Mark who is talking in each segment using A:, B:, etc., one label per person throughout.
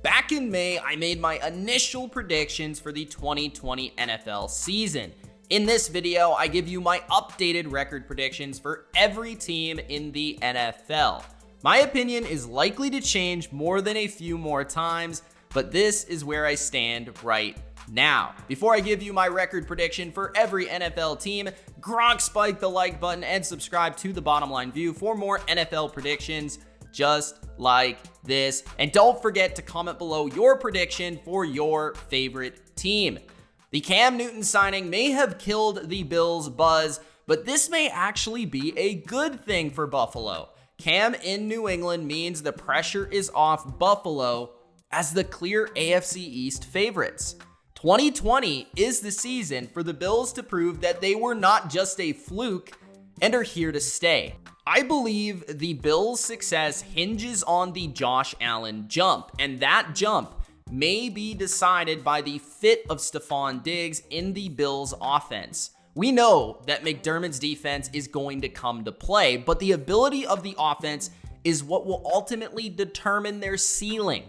A: Back in May, I made my initial predictions for the 2020 NFL season. In this video, I give you my updated record predictions for every team in the NFL. My opinion is likely to change more than a few more times, but this is where I stand right now. Before I give you my record prediction for every NFL team, spike the like button and subscribe to The Bottom Line View for more NFL predictions just like this. And don't forget to comment below your prediction for your favorite team. The Cam Newton signing may have killed the Bills' buzz, but this may actually be a good thing for Buffalo. Cam in New England means the pressure is off Buffalo as the clear AFC East favorites. 2020 is the season for the Bills to prove that they were not just a fluke and are here to stay. I believe the Bills' success hinges on the Josh Allen jump, and that jump may be decided by the fit of Stephon Diggs in the Bills' offense. We know that McDermott's defense is going to come to play, but the ability of the offense is what will ultimately determine their ceiling.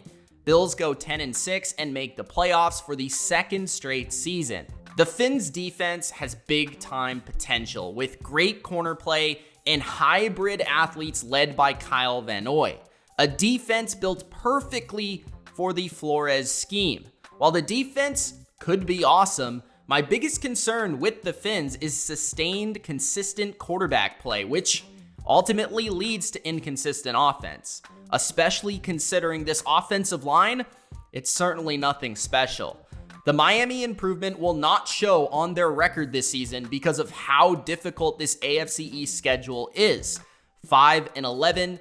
A: Bills go 10-6 and make the playoffs for the second straight season. The Fins' defense has big-time potential with great corner play and hybrid athletes led by Kyle Van Noy, a defense built perfectly for the Flores scheme. While the defense could be awesome, my biggest concern with the Fins is sustained, consistent quarterback play, which ultimately leads to inconsistent offense. Especially considering this offensive line, it's certainly nothing special. The Miami improvement will not show on their record this season because of how difficult this AFC East schedule is. 5-11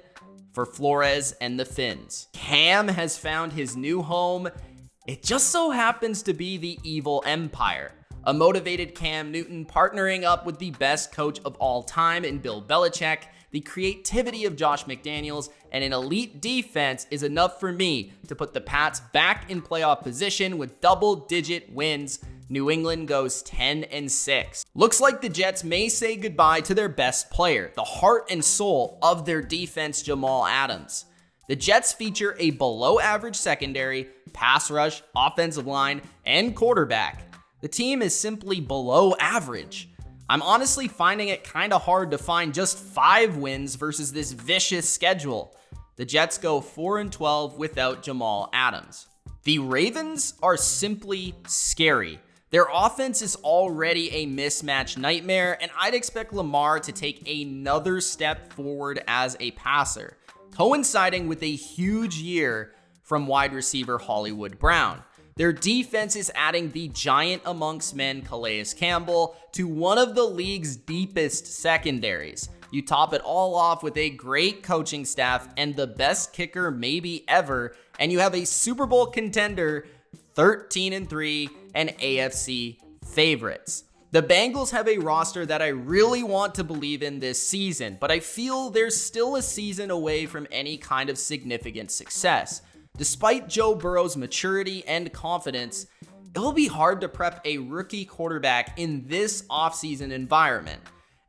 A: for Flores and the Fins. Cam has found his new home. It just so happens to be the Evil Empire. A motivated Cam Newton partnering up with the best coach of all time in Bill Belichick, the creativity of Josh McDaniels, and an elite defense is enough for me to put the Pats back in playoff position with double-digit wins. New England goes 10-6. Looks like the Jets may say goodbye to their best player, the heart and soul of their defense, Jamal Adams. The Jets feature a below-average secondary, pass rush, offensive line, and quarterback. The team is simply below average. I'm honestly finding it kind of hard to find just 5 wins versus this vicious schedule. The Jets go 4-12 without Jamal Adams. The Ravens are simply scary. Their offense is already a mismatch nightmare, and I'd expect Lamar to take another step forward as a passer, coinciding with a huge year from wide receiver Hollywood Brown. Their defense is adding the giant amongst men Calais Campbell to one of the league's deepest secondaries. You top it all off with a great coaching staff and the best kicker maybe ever, and you have a Super Bowl contender, 13-3, and AFC favorites. The Bengals have a roster that I really want to believe in this season, but I feel there's still a season away from any kind of significant success. Despite Joe Burrow's maturity and confidence, it will be hard to prep a rookie quarterback in this offseason environment.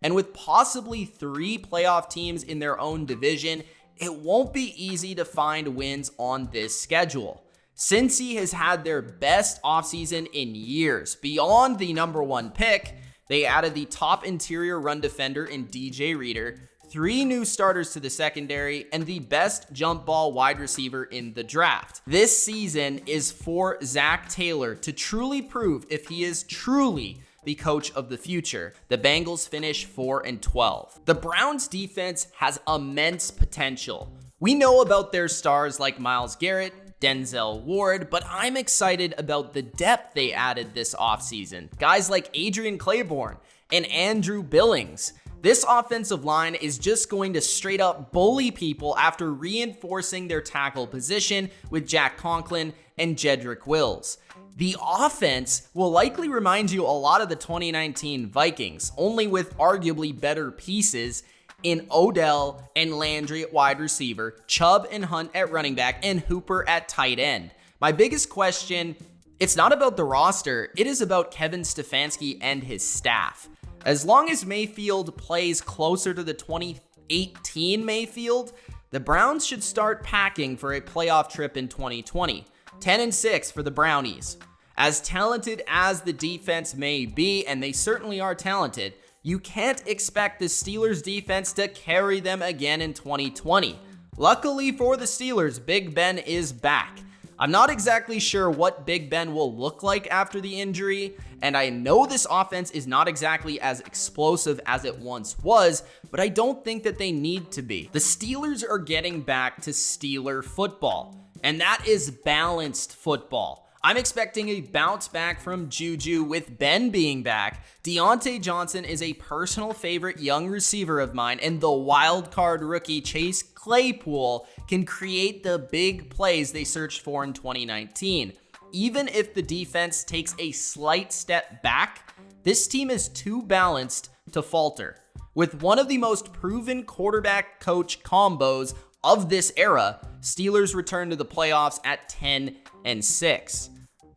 A: And with possibly 3 playoff teams in their own division, it won't be easy to find wins on this schedule. Cincy has had their best offseason in years. Beyond the number 1 pick, they added the top interior run defender in DJ Reader, 3 new starters to the secondary, and the best jump ball wide receiver in the draft. This season is for Zach Taylor to truly prove if he is truly the coach of the future. The Bengals finish 4-12. The Browns defense has immense potential. We know about their stars like Myles Garrett, Denzel Ward, but I'm excited about the depth they added this offseason. Guys like Adrian Claiborne and Andrew Billings. This offensive line is just going to straight up bully people after reinforcing their tackle position with Jack Conklin and Jedrick Wills. The offense will likely remind you a lot of the 2019 Vikings, only with arguably better pieces in Odell and Landry at wide receiver, Chubb and Hunt at running back, and Hooper at tight end. My biggest question, it's not about the roster, it is about Kevin Stefanski and his staff. As long as Mayfield plays closer to the 2018 Mayfield, The Browns should start packing for a playoff trip in 2020. 10-6 for the Brownies. As talented as the defense may be, and they certainly are talented, you can't expect the Steelers defense to carry them again in 2020. Luckily for the Steelers, Big Ben is back. I'm not exactly sure what Big Ben will look like after the injury, and I know this offense is not exactly as explosive as it once was, but I don't think that they need to be. The Steelers are getting back to Steeler football, and that is balanced football. I'm expecting a bounce back from Juju with Ben being back. Deontay Johnson is a personal favorite young receiver of mine, and the wild card rookie Chase Claypool can create the big plays they searched for in 2019. Even if the defense takes a slight step back, this team is too balanced to falter. With one of the most proven quarterback coach combos of this era, Steelers return to the playoffs at 10-6.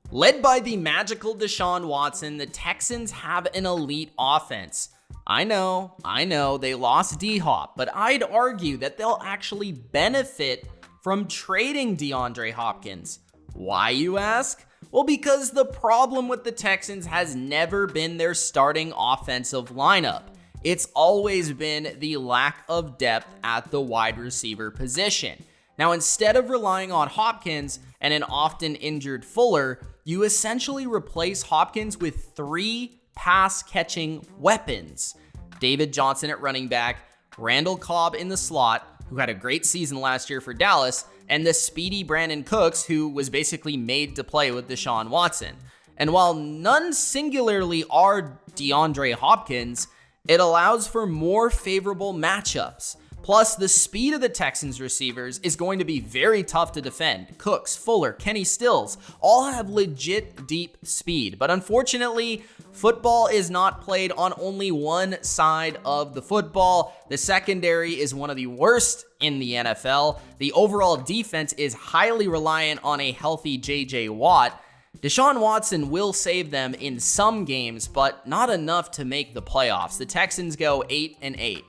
A: Led by the magical Deshaun Watson, the Texans have an elite offense. I know, they lost D-Hop, but I'd argue that they'll actually benefit from trading DeAndre Hopkins. Why, you ask? Well, because the problem with the Texans has never been their starting offensive lineup. It's always been the lack of depth at the wide receiver position. Now, instead of relying on Hopkins and an often injured Fuller, you essentially replace Hopkins with 3 pass-catching weapons. David Johnson at running back, Randall Cobb in the slot, who had a great season last year for Dallas, and the speedy Brandon Cooks, who was basically made to play with Deshaun Watson. And while none singularly are DeAndre Hopkins, it allows for more favorable matchups. Plus, the speed of the Texans receivers is going to be very tough to defend. Cooks, Fuller, Kenny Stills all have legit deep speed. But unfortunately, football is not played on only one side of the football. The secondary is one of the worst in the NFL. The overall defense is highly reliant on a healthy J.J. Watt. Deshaun Watson will save them in some games, but not enough to make the playoffs. The Texans go 8-8.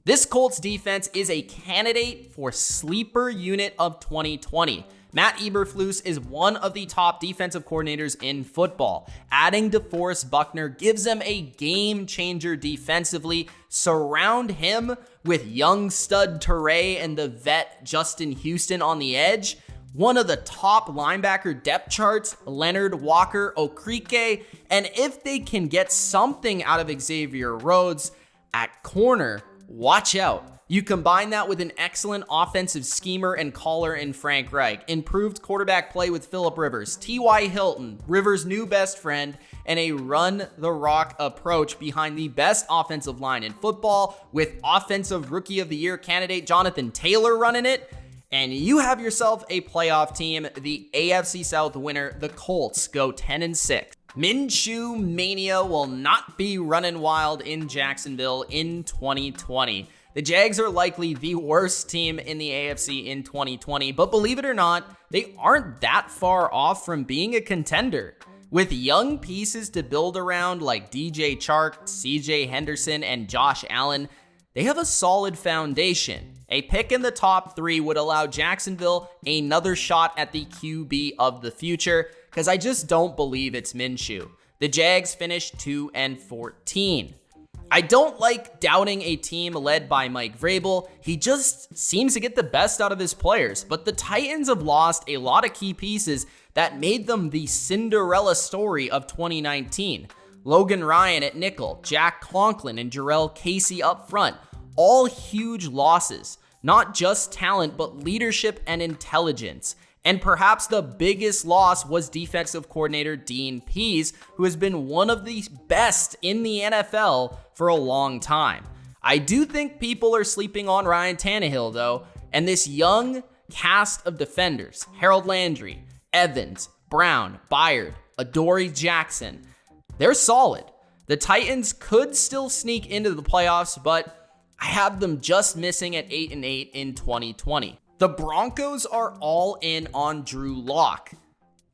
A: This Colts defense is a candidate for sleeper unit of 2020. Matt Eberflus is one of the top defensive coordinators in football. Adding DeForest Buckner gives them a game changer defensively. Surround him with young stud Teray and the vet Justin Houston on the edge. One of the top linebacker depth charts, Leonard Walker Okrike. And if they can get something out of Xavier Rhodes at corner, watch out. You combine that with an excellent offensive schemer and caller in Frank Reich, improved quarterback play with Phillip Rivers, T.Y. Hilton, Rivers' new best friend, and a run-the-rock approach behind the best offensive line in football with Offensive Rookie of the Year candidate Jonathan Taylor running it, and you have yourself a playoff team. The AFC South winner, the Colts, go 10-6. Minshew Mania will not be running wild in Jacksonville in 2020. The Jags are likely the worst team in the AFC in 2020, but believe it or not, they aren't that far off from being a contender. With young pieces to build around like DJ Chark, CJ Henderson, and Josh Allen, they have a solid foundation. A pick in the top 3 would allow Jacksonville another shot at the QB of the future, because I just don't believe it's Minshew. The Jags finished 2-14. I don't like doubting a team led by Mike Vrabel. He just seems to get the best out of his players, but the Titans have lost a lot of key pieces that made them the Cinderella story of 2019. Logan Ryan at nickel, Jack Conklin and Jarrell Casey up front, all huge losses. Not just talent, but leadership and intelligence. And perhaps the biggest loss was defensive coordinator Dean Pease, who has been one of the best in the NFL for a long time. I do think people are sleeping on Ryan Tannehill, though, and this young cast of defenders, Harold Landry, Evans, Brown, Byard, Adoree Jackson, they're solid. The Titans could still sneak into the playoffs, but I have them just missing at 8-8 in 2020. The Broncos are all in on Drew Lock.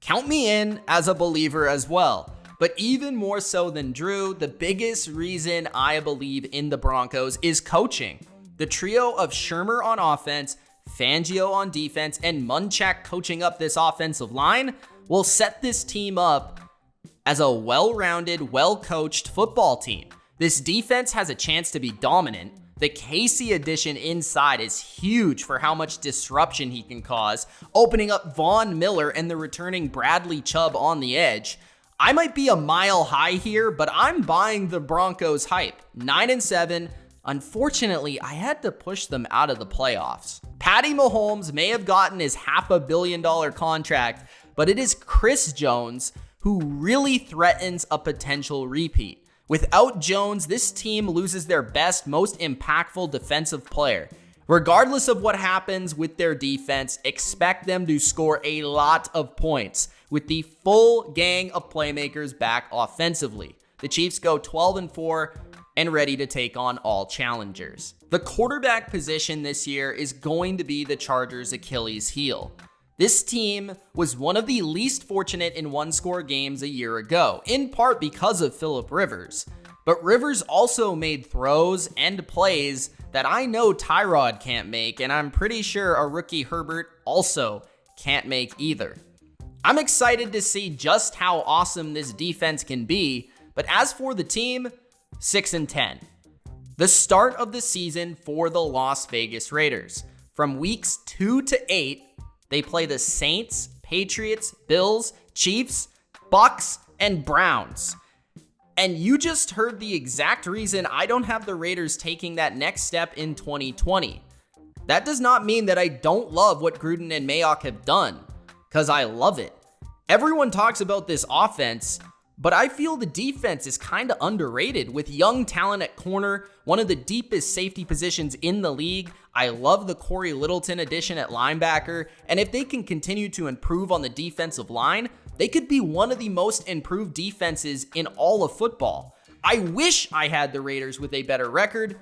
A: Count me in as a believer as well. But even more so than Drew, the biggest reason I believe in the Broncos is coaching. The trio of Shermer on offense, Fangio on defense, and Munchak coaching up this offensive line will set this team up as a well-rounded, well-coached football team. This defense has a chance to be dominant. The Casey addition inside is huge for how much disruption he can cause, opening up Von Miller and the returning Bradley Chubb on the edge. I might be a mile high here, but I'm buying the Broncos hype. 9-7. Unfortunately, I had to push them out of the playoffs. Patty Mahomes may have gotten his $500 million contract, but it is Chris Jones who really threatens a potential repeat. Without Jones, this team loses their best, most impactful defensive player. Regardless of what happens with their defense, expect them to score a lot of points with the full gang of playmakers back offensively. The Chiefs go 12-4 and ready to take on all challengers. The quarterback position this year is going to be the Chargers' Achilles heel. This team was one of the least fortunate in one-score games a year ago, in part because of Phillip Rivers. But Rivers also made throws and plays that I know Tyrod can't make, and I'm pretty sure a rookie Herbert also can't make either. I'm excited to see just how awesome this defense can be, but as for the team, 6-10. The start of the season for the Las Vegas Raiders. From weeks 2 to 8, they play the Saints, Patriots, Bills, Chiefs, Bucks, and Browns. And you just heard the exact reason I don't have the Raiders taking that next step in 2020. That does not mean that I don't love what Gruden and Mayock have done, because I love it. Everyone talks about this offense, but I feel the defense is kind of underrated with young talent at corner, one of the deepest safety positions in the league. I love the Corey Littleton addition at linebacker, and if they can continue to improve on the defensive line, they could be one of the most improved defenses in all of football. I wish I had the Raiders with a better record,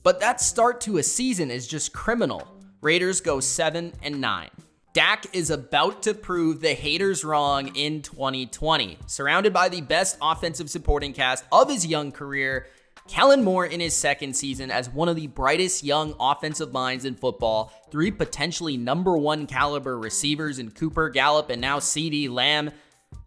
A: but that start to a season is just criminal. Raiders go 7-9. Dak is about to prove the haters wrong in 2020. Surrounded by the best offensive supporting cast of his young career, Kellen Moore in his second season as one of the brightest young offensive minds in football, 3 potentially number 1 caliber receivers in Cooper, Gallup, and now CeeDee Lamb.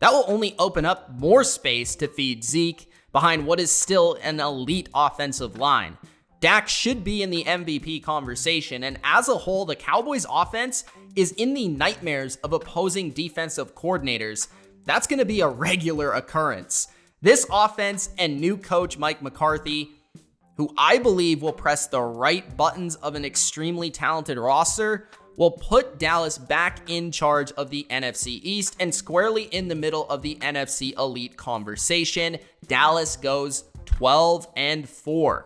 A: That will only open up more space to feed Zeke behind what is still an elite offensive line. Dak should be in the MVP conversation, and as a whole, the Cowboys' offense is in the nightmares of opposing defensive coordinators. That's going to be a regular occurrence. This offense and new coach Mike McCarthy, who I believe will press the right buttons of an extremely talented roster, will put Dallas back in charge of the NFC East and squarely in the middle of the NFC elite conversation. Dallas goes 12-4.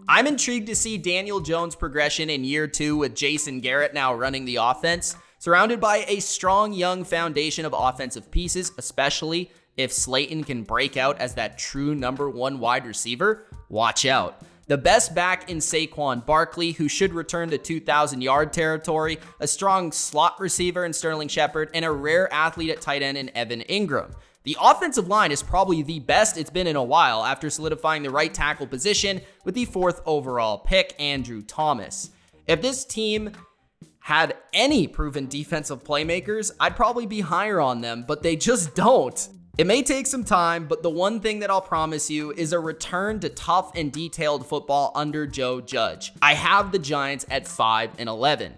A: I'm intrigued to see Daniel Jones' progression in year 2 with Jason Garrett now running the offense, surrounded by a strong young foundation of offensive pieces, especially if Slayton can break out as that true number 1 wide receiver. Watch out. The best back in Saquon Barkley, who should return to 2,000-yard territory, a strong slot receiver in Sterling Shepard, and a rare athlete at tight end in Evan Ingram. The offensive line is probably the best it's been in a while after solidifying the right tackle position with the 4th overall pick, Andrew Thomas. If this team had any proven defensive playmakers, I'd probably be higher on them, but they just don't. It may take some time, but the one thing that I'll promise you is a return to tough and detailed football under Joe Judge. I have the Giants at 5-11.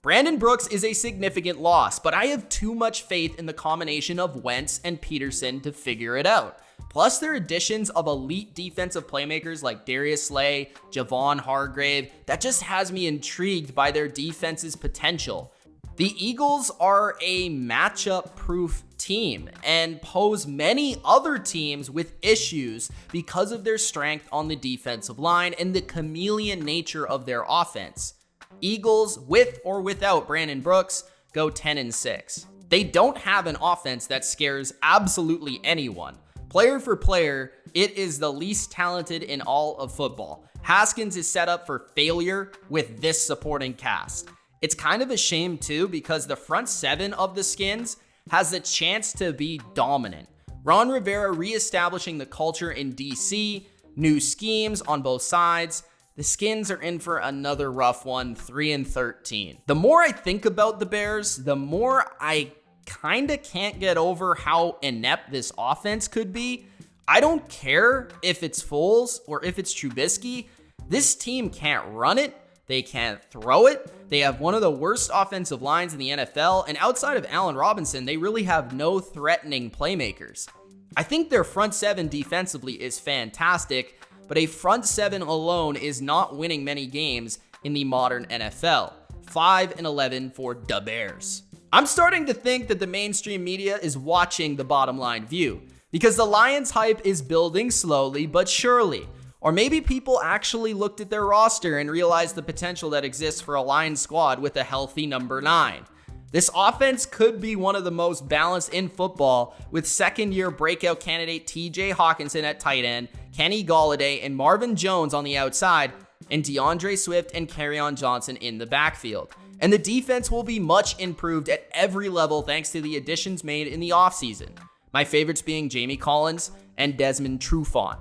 A: Brandon Brooks is a significant loss, but I have too much faith in the combination of Wentz and Peterson to figure it out. Plus their additions of elite defensive playmakers like Darius Slay, Javon Hargrave, that just has me intrigued by their defense's potential. The Eagles are a matchup-proof team and pose many other teams with issues because of their strength on the defensive line and the chameleon nature of their offense. Eagles, with or without Brandon Brooks, go 10-6. They don't have an offense that scares absolutely anyone. Player for player, it is the least talented in all of football. Haskins is set up for failure with this supporting cast. It's kind of a shame too, because the front 7 of the Skins has the chance to be dominant. Ron Rivera reestablishing the culture in DC, new schemes on both sides, the Skins are in for another rough one, 3-13. The more I think about the Bears, the more I kinda can't get over how inept this offense could be. I don't care if it's Foles or if it's Trubisky. This team can't run it. They can't throw it. They have one of the worst offensive lines in the NFL, and outside of Allen Robinson, they really have no threatening playmakers. I think their front seven defensively is fantastic, but a front seven alone is not winning many games in the modern NFL. 5-11 for the Bears. I'm starting to think that the mainstream media is watching the bottom line view, because the Lions hype is building slowly but surely. Or maybe people actually looked at their roster and realized the potential that exists for a Lions squad with a healthy number 9. This offense could be one of the most balanced in football, with second-year breakout candidate TJ Hawkinson at tight end, Kenny Golladay and Marvin Jones on the outside, and DeAndre Swift and Kerryon Johnson in the backfield. And the defense will be much improved at every level thanks to the additions made in the offseason. My favorites being Jamie Collins and Desmond Trufant.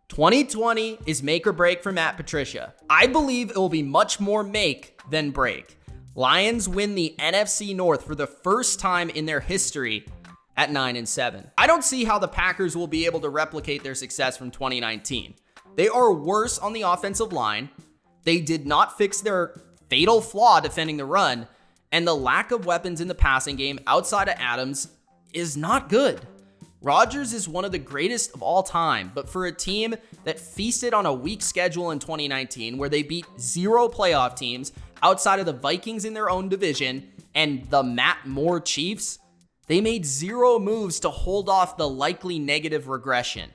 A: 2020 is make or break for Matt Patricia. I believe it will be much more make than break. Lions win the NFC North for the first time in their history at 9-7. I don't see how the Packers will be able to replicate their success from 2019. They are worse on the offensive line. They did not fix their fatal flaw defending the run, and the lack of weapons in the passing game outside of Adams is not good. Rodgers is one of the greatest of all time, but for a team that feasted on a weak schedule in 2019 where they beat 0 playoff teams outside of the Vikings in their own division and the Matt Moore Chiefs, they made 0 moves to hold off the likely negative regression.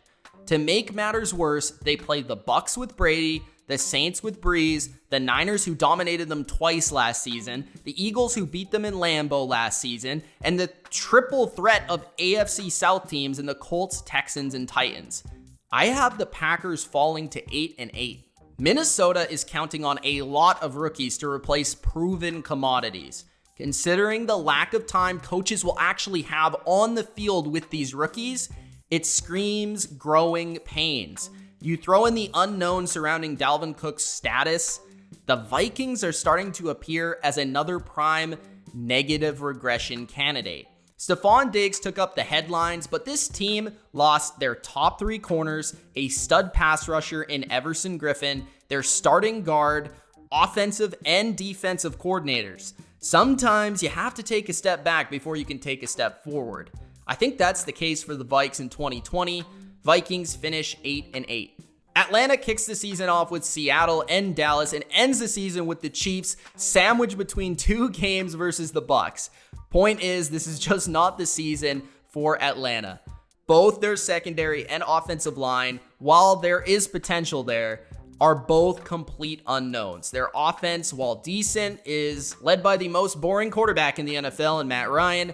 A: To make matters worse, they played the Bucs with Brady, the Saints with Breeze, the Niners who dominated them twice last season, the Eagles who beat them in Lambeau last season, and the triple threat of AFC South teams in the Colts, Texans, and Titans. I have the Packers falling to 8-8. Minnesota is counting on a lot of rookies to replace proven commodities. Considering the lack of time coaches will actually have on the field with these rookies, it screams growing pains. You throw in the unknown surrounding Dalvin Cook's status, the Vikings are starting to appear as another prime negative regression candidate. Stephon Diggs took up the headlines, but this team lost their top 3 corners, a stud pass rusher in Everson Griffin, their starting guard, offensive and defensive coordinators. Sometimes you have to take a step back before you can take a step forward. I think that's the case for the Vikes in 2020. Vikings finish 8-8. Atlanta kicks the season off with Seattle and Dallas and ends the season with the Chiefs sandwiched between 2 games versus the Bucs. Point is, this is just not the season for Atlanta. Both their secondary and offensive line, while there is potential there, are both complete unknowns. Their offense, while decent, is led by the most boring quarterback in the NFL in Matt Ryan,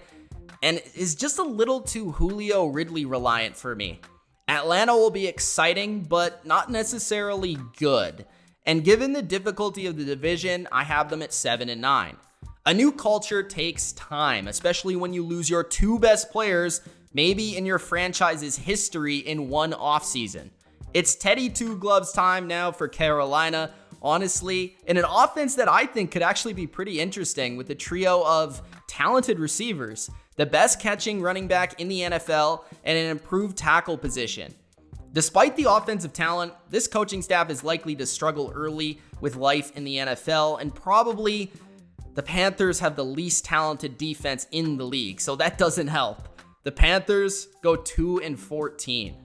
A: and is just a little too Julio Ridley reliant for me. Atlanta will be exciting, but not necessarily good. And given the difficulty of the division, I have them at 7-9. A new culture takes time, especially when you lose your 2 best players, maybe in your franchise's history in one offseason. It's Teddy Two Gloves time now for Carolina, honestly, in an offense that I think could actually be pretty interesting with a trio of talented receivers, the best catching running back in the NFL, and an improved tackle position. Despite the offensive talent, this coaching staff is likely to struggle early with life in the NFL, and probably the Panthers have the least talented defense in the league, so that doesn't help. The Panthers go 2-14.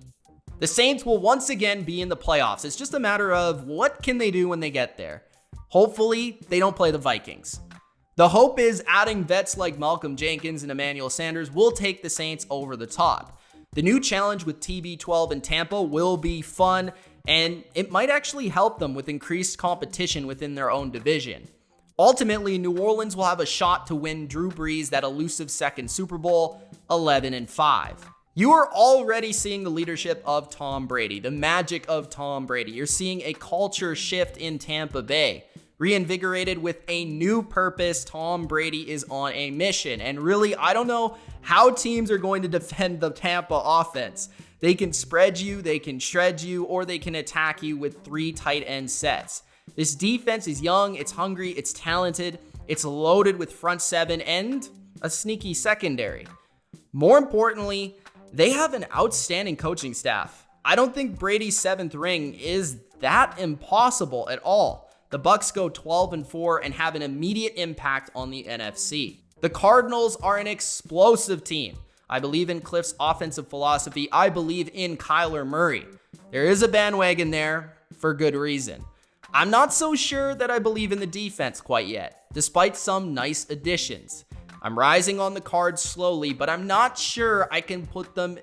A: The Saints will once again be in the playoffs. It's just a matter of what can they do when they get there. Hopefully, they don't play the Vikings. The hope is adding vets like Malcolm Jenkins and Emmanuel Sanders will take the Saints over the top. The new challenge with TB12 in Tampa will be fun, and it might actually help them with increased competition within their own division. Ultimately, New Orleans will have a shot to win Drew Brees that elusive second Super Bowl, 11-5. You are already seeing the leadership of Tom Brady, the magic of Tom Brady. You're seeing a culture shift in Tampa Bay. Reinvigorated with a new purpose, Tom Brady is on a mission. And really, I don't know how teams are going to defend the Tampa offense. They can spread you, they can shred you, or they can attack you with 3 tight end sets. This defense is young, it's hungry, it's talented, it's loaded with front seven and a sneaky secondary. More importantly, they have an outstanding coaching staff. I don't think Brady's 7th ring is that impossible at all. The Bucs go 12-4 and have an immediate impact on the NFC. The Cardinals are an explosive team. I believe in Cliff's offensive philosophy. I believe in Kyler Murray. There is a bandwagon there for good reason. I'm not so sure that I believe in the defense quite yet, despite some nice additions. I'm rising on the Cards slowly, but I'm not sure I can put them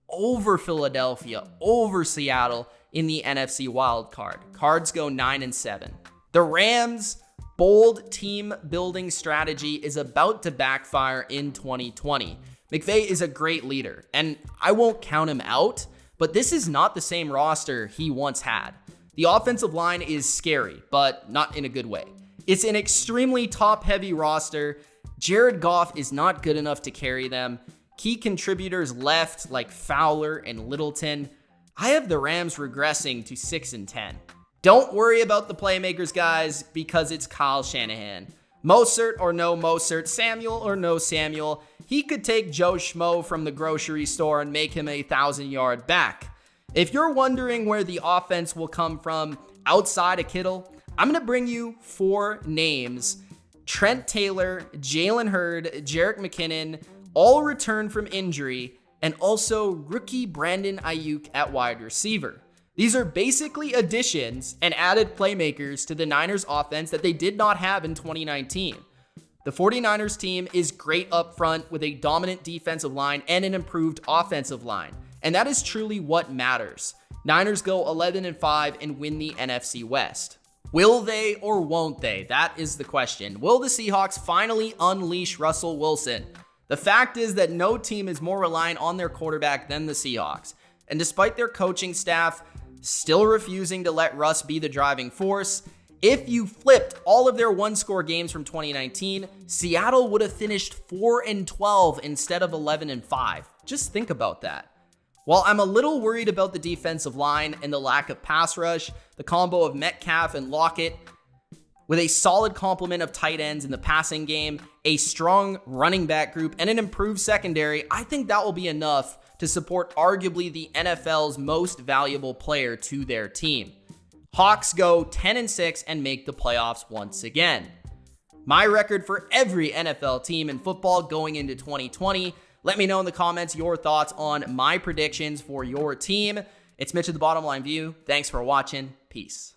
A: over Philadelphia, over Seattle in the NFC wild card. Cards go 9-7. The Rams' bold team building strategy is about to backfire in 2020. McVay is a great leader, and I won't count him out, but this is not the same roster he once had. The offensive line is scary, but not in a good way. It's an extremely top-heavy roster. Jared Goff is not good enough to carry them. Key contributors left like Fowler and Littleton. I have the Rams regressing to 6-10. Don't worry about the playmakers, guys, because it's Kyle Shanahan. Mostert or no Mostert, Samuel or no Samuel, he could take Joe Schmo from the grocery store and make him a 1,000-yard back. If you're wondering where the offense will come from outside of Kittle, I'm going to bring you 4 names. Trent Taylor, Jalen Hurd, Jerick McKinnon, all returned from injury, and also rookie Brandon Ayuk at wide receiver. These are basically additions and added playmakers to the Niners offense that they did not have in 2019. The 49ers team is great up front with a dominant defensive line and an improved offensive line, and that is truly what matters. Niners go 11-5 and win the NFC West. Will they or won't they? That is the question. Will the Seahawks finally unleash Russell Wilson? The fact is that no team is more reliant on their quarterback than the Seahawks. And despite their coaching staff still refusing to let Russ be the driving force, if you flipped all of their one-score games from 2019, Seattle would have finished 4-12 instead of 11-5. Just think about that. While I'm a little worried about the defensive line and the lack of pass rush, the combo of Metcalf and Lockett, with a solid complement of tight ends in the passing game, a strong running back group, and an improved secondary, I think that will be enough to support arguably the NFL's most valuable player to their team. Hawks go 10-6 and make the playoffs once again. My record for every NFL team in football going into 2020. Let me know in the comments your thoughts on my predictions for your team. It's Mitch of TheBottomLineView. Thanks for watching. Peace.